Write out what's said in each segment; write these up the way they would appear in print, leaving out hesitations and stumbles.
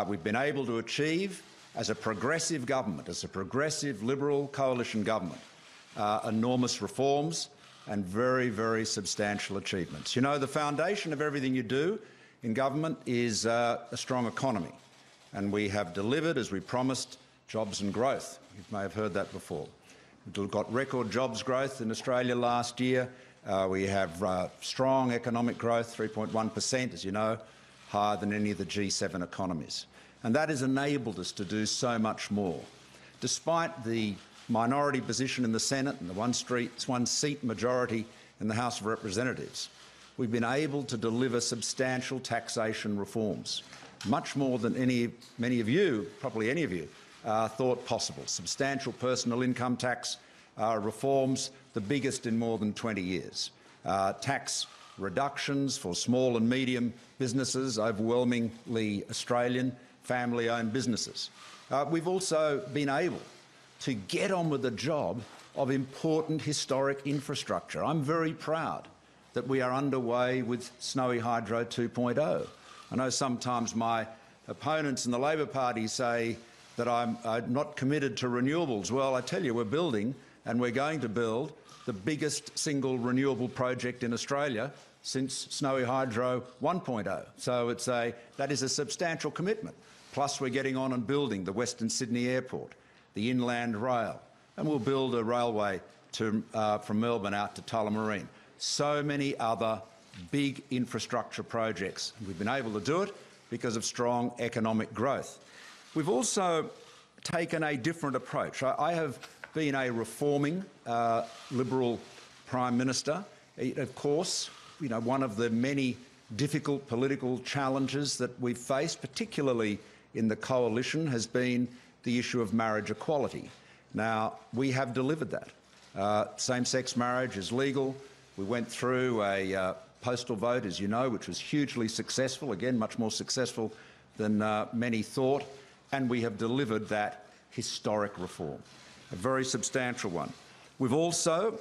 We've been able to achieve, as a progressive government, as a progressive Liberal coalition government, enormous reforms and very, very substantial achievements. You know, the foundation of everything you do in government is a strong economy, and we have delivered, as we promised, jobs and growth. You may have heard that before. We've got record jobs growth in Australia last year. We have strong economic growth, 3.1%, as you know, higher than any of the G7 economies. And that has enabled us to do so much more. Despite the minority position in the Senate and the one-seat majority in the House of Representatives, we've been able to deliver substantial taxation reforms, much more than many of you, probably any of you, thought possible. Substantial personal income tax reforms, the biggest in more than 20 years. Tax reductions for small and medium businesses, overwhelmingly Australian family-owned businesses. We've also been able to get on with the job of important historic infrastructure. I'm very proud that we are underway with Snowy Hydro 2.0. I know sometimes my opponents in the Labor Party say that I'm not committed to renewables. Well, I tell you, we're building and we're going to build the biggest single renewable project in Australia since Snowy Hydro 1.0. So that is a substantial commitment. Plus, we're getting on and building the Western Sydney Airport, the Inland Rail, and we'll build a railway from Melbourne out to Tullamarine. So many other big infrastructure projects. We've been able to do it because of strong economic growth. We've also taken a different approach. I have been a reforming Liberal Prime Minister. Of course, you know, one of the many difficult political challenges that we've faced, particularly in the coalition, has been the issue of marriage equality. Now, we have delivered that. Same-sex marriage is legal. We went through a postal vote, as you know, which was hugely successful, again, much more successful than many thought, and we have delivered that historic reform, a very substantial one. We've also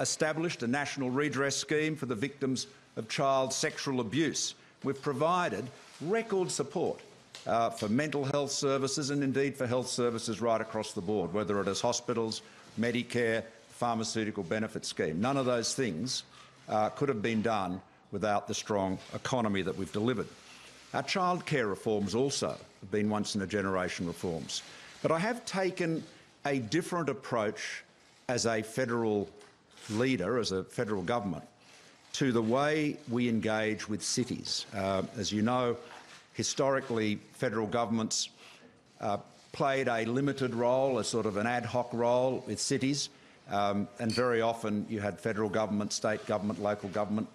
established a national redress scheme for the victims of child sexual abuse. We've provided record support for mental health services and indeed for health services right across the board, whether it is hospitals, Medicare, pharmaceutical benefit scheme. None of those things could have been done without the strong economy that we've delivered. Our childcare reforms also have been once-in-a-generation reforms. But I have taken a different approach as a federal leader, as a federal government, to the way we engage with cities. As you know, historically, federal governments played a limited role, a sort of an ad hoc role with cities, and very often you had federal government, state government, local government,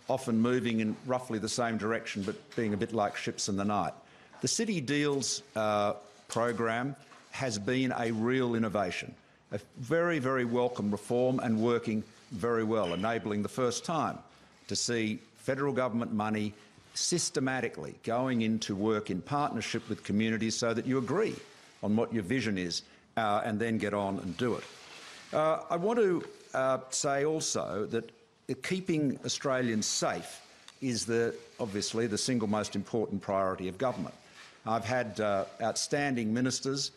often moving in roughly the same direction but being a bit like ships in the night. The City Deals program has been a real innovation, a very, very welcome reform and working very well, enabling the first time to see federal government money systematically going into work in partnership with communities so that you agree on what your vision is and then get on and do it. I want to say also that keeping Australians safe is obviously the single most important priority of government. I've had outstanding ministers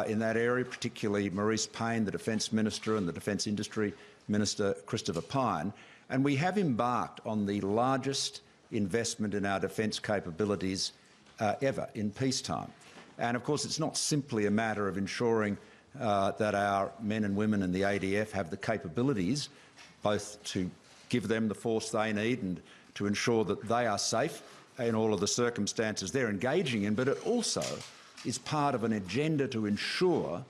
in that area, particularly Maurice Payne, the Defence Minister, and the Defence Industry Minister, Christopher Pyne, and we have embarked on the largest investment in our defence capabilities ever in peacetime. And of course, it's not simply a matter of ensuring that our men and women in the ADF have the capabilities both to give them the force they need and to ensure that they are safe in all of the circumstances they're engaging in, but it also is part of an agenda to ensure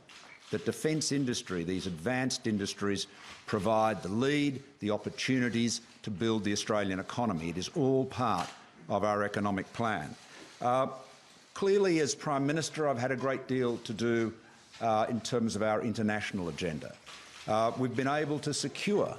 that defence industry, these advanced industries, provide the lead, the opportunities to build the Australian economy. It is all part of our economic plan. Clearly, as Prime Minister, I've had a great deal to do in terms of our international agenda. We've been able to secure,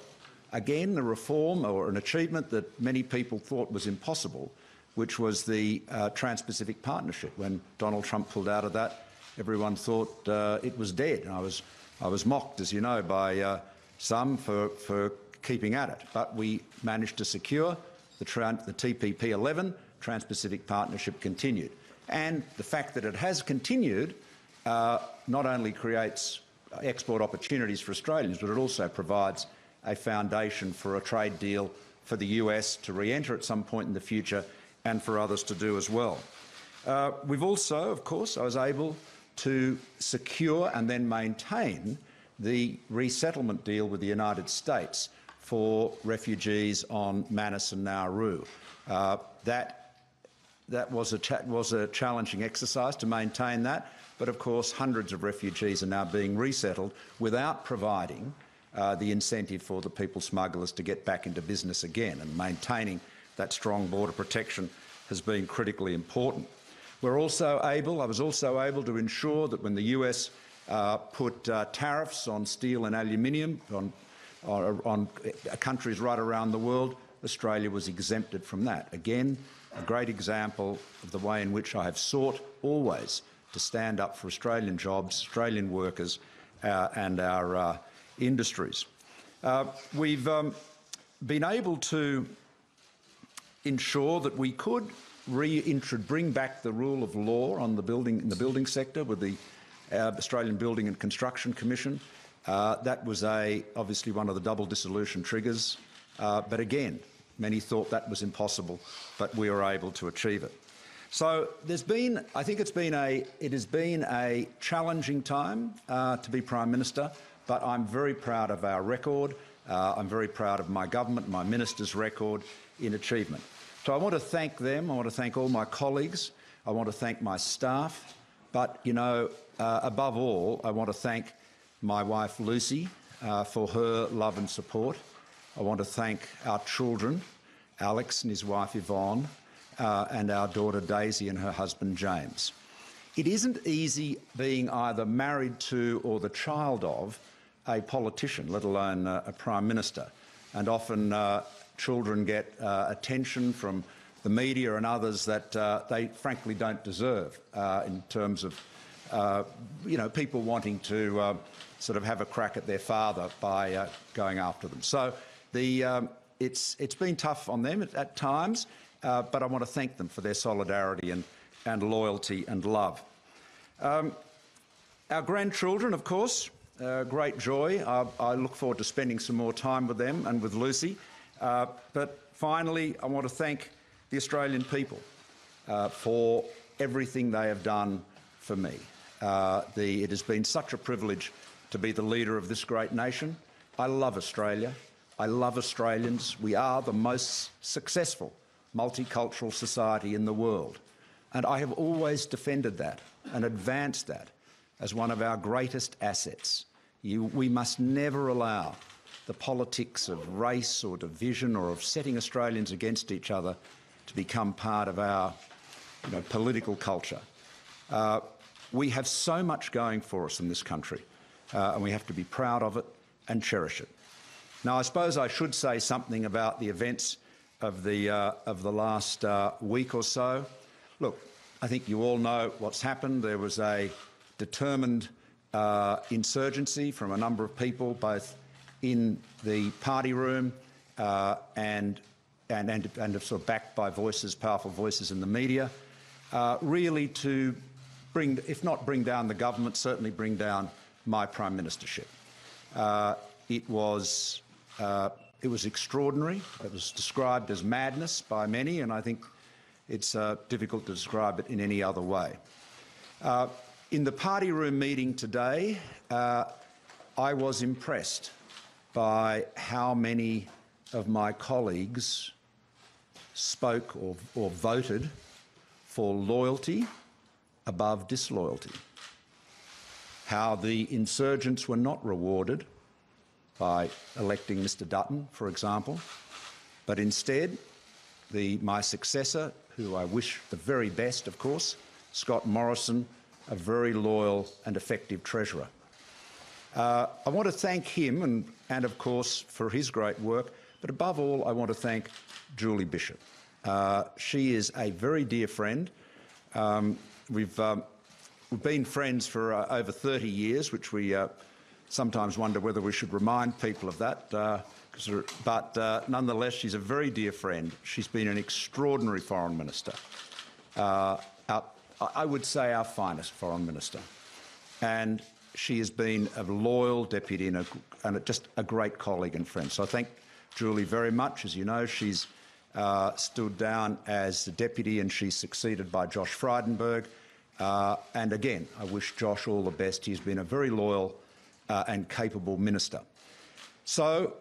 again, a reform or an achievement that many people thought was impossible, which was the Trans-Pacific Partnership. When Donald Trump pulled out of that, everyone thought it was dead. And I was mocked, as you know, by some for keeping at it. But we managed to secure the TPP-11, Trans-Pacific Partnership continued. And the fact that it has continued not only creates export opportunities for Australians, but it also provides a foundation for a trade deal for the US to re-enter at some point in the future and for others to do as well. We've also, of course, I was able to secure and then maintain the resettlement deal with the United States for refugees on Manus and Nauru. That was a challenging exercise to maintain that, but of course hundreds of refugees are now being resettled without providing the incentive for the people smugglers to get back into business again, and maintaining that strong border protection has been critically important. I was also able to ensure that when the US put tariffs on steel and aluminium on countries right around the world, Australia was exempted from that. Again, a great example of the way in which I have sought always to stand up for Australian jobs, Australian workers and our industries. We've been able to ensure that we could bring back the rule of law in the building sector with the Australian Building and Construction Commission. That was obviously one of the double dissolution triggers, but again, many thought that was impossible, but we were able to achieve it. So I think it has been a challenging time to be Prime Minister, but I'm very proud of our record. I'm very proud of my government, my minister's record in achievement. So I want to thank them. I want to thank all my colleagues. I want to thank my staff. But, you know, above all, I want to thank my wife, Lucy, for her love and support. I want to thank our children, Alex and his wife, Yvonne, and our daughter, Daisy, and her husband, James. It isn't easy being either married to or the child of a politician, let alone a Prime Minister. And often children get attention from the media and others that they frankly don't deserve in terms of, people wanting to sort of have a crack at their father by going after them. So it's been tough on them at times, but I want to thank them for their solidarity and loyalty and love. Our grandchildren, of course, great joy. I look forward to spending some more time with them and with Lucy. But finally, I want to thank the Australian people for everything they have done for me. It has been such a privilege to be the leader of this great nation. I love Australia. I love Australians. We are the most successful multicultural society in the world. And I have always defended that and advanced that as one of our greatest assets. We must never allow the politics of race or division or of setting Australians against each other to become part of our political culture. We have so much going for us in this country, and we have to be proud of it and cherish it. Now, I suppose I should say something about the events of the last week or so. Look, I think you all know what's happened. There was a determined insurgency from a number of people, both in the party room and sort of backed by powerful voices in the media, really to bring, if not bring down the government, certainly bring down my prime ministership. It was extraordinary. It was described as madness by many, and I think it's difficult to describe it in any other way. In the party room meeting today, I was impressed by how many of my colleagues spoke or voted for loyalty above disloyalty. How the insurgents were not rewarded by electing Mr Dutton, for example, but instead my successor, who I wish the very best, of course, Scott Morrison, a very loyal and effective treasurer. I want to thank him and of course, for his great work, but above all, I want to thank Julie Bishop. She is a very dear friend. We've been friends for over 30 years, which we sometimes wonder whether we should remind people of that. But nonetheless, she's a very dear friend. She's been an extraordinary foreign minister. I would say, our finest foreign minister. And she has been a loyal deputy and just a great colleague and friend. So I thank Julie very much. As you know, she's stood down as the deputy and she's succeeded by Josh Frydenberg. And again, I wish Josh all the best. He's been a very loyal and capable minister. So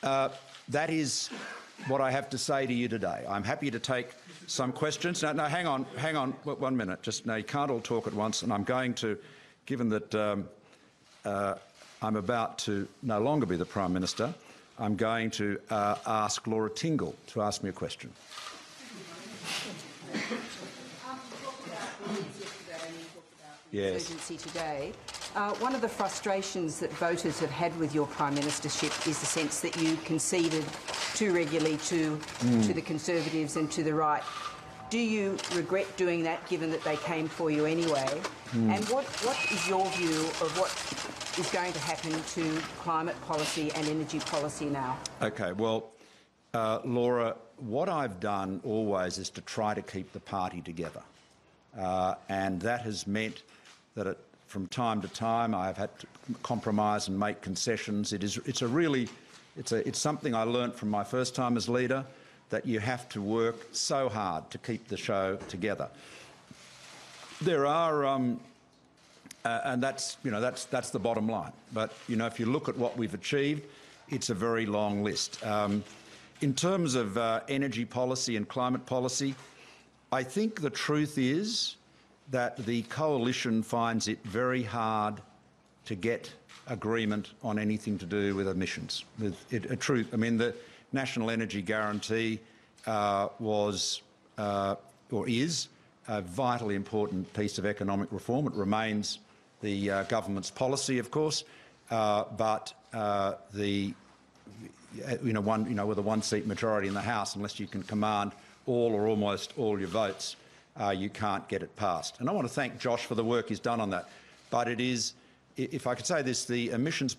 that is what I have to say to you today. I'm happy to take some questions. No, hang on 1 minute. Just no, you can't all talk at once. And I'm going to, given that I'm about to no longer be the Prime Minister, I'm going to ask Laura Tingle to ask me a question. Yes. Urgency today. One of the frustrations that voters have had with your Prime Ministership is the sense that you conceded too regularly to the Conservatives and to the right. Do you regret doing that, given that they came for you anyway? And what is your view of what is going to happen to climate policy and energy policy now? OK, well, Laura, what I've done always is to try to keep the party together. And that has meant that from time to time I have had to compromise and make concessions. It's something I learnt from my first time as leader, that you have to work so hard to keep the show together. There are, and that's the bottom line. But if you look at what we've achieved, it's a very long list. In terms of energy policy and climate policy, I think the truth is that the coalition finds it very hard to get agreement on anything to do with emissions. I mean, the National Energy Guarantee was or is a vitally important piece of economic reform. It remains the government's policy, of course, but with a one-seat majority in the House, unless you can command all or almost all your votes, you can't get it passed. And I want to thank Josh for the work he's done on that. But it is, if I could say this, the emissions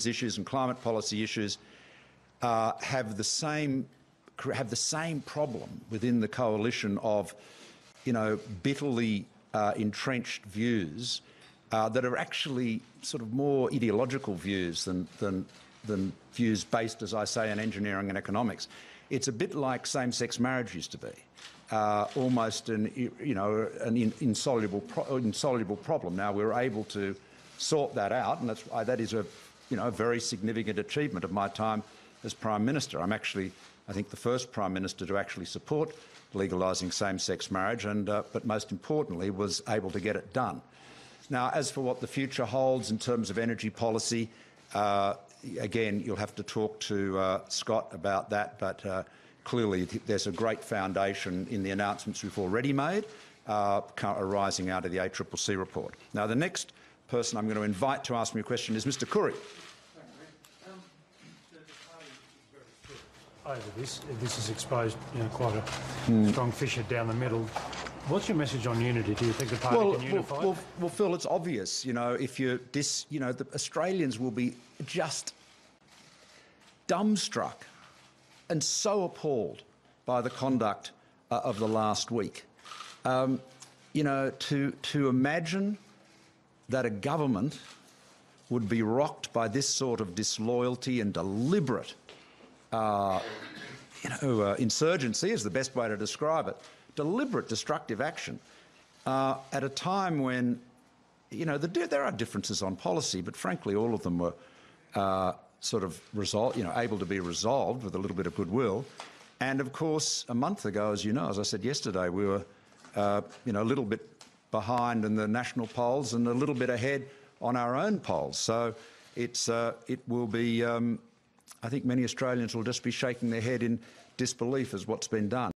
issues and climate policy issues have the same problem within the coalition of, bitterly entrenched views that are actually sort of more ideological views than views based, as I say, in engineering and economics. It's a bit like same-sex marriage used to be, almost an insoluble problem. Now we're able to sort that out, and that is a very significant achievement of my time as Prime Minister. I'm actually, I think, the first Prime Minister to actually support legalising same-sex marriage, and but most importantly, was able to get it done. Now, as for what the future holds in terms of energy policy, again, you'll have to talk to Scott about that, but clearly there's a great foundation in the announcements we've already made arising out of the ACCC report. Now, the next person I'm going to invite to ask me a question is Mr Curry. Over this has exposed quite a strong fissure down the middle. What's your message on unity? Do you think the party can unify? Well, Phil, it's obvious. The Australians will be just dumbstruck and so appalled by the conduct of the last week. To imagine that a government would be rocked by this sort of disloyalty and deliberate insurgency is the best way to describe it. Deliberate destructive action at a time when, there are differences on policy, but frankly, all of them were able to be resolved with a little bit of goodwill. And of course, a month ago, as I said yesterday, we were, a little bit behind in the national polls and a little bit ahead on our own polls. So it will be. I think many Australians will just be shaking their head in disbelief as what's been done.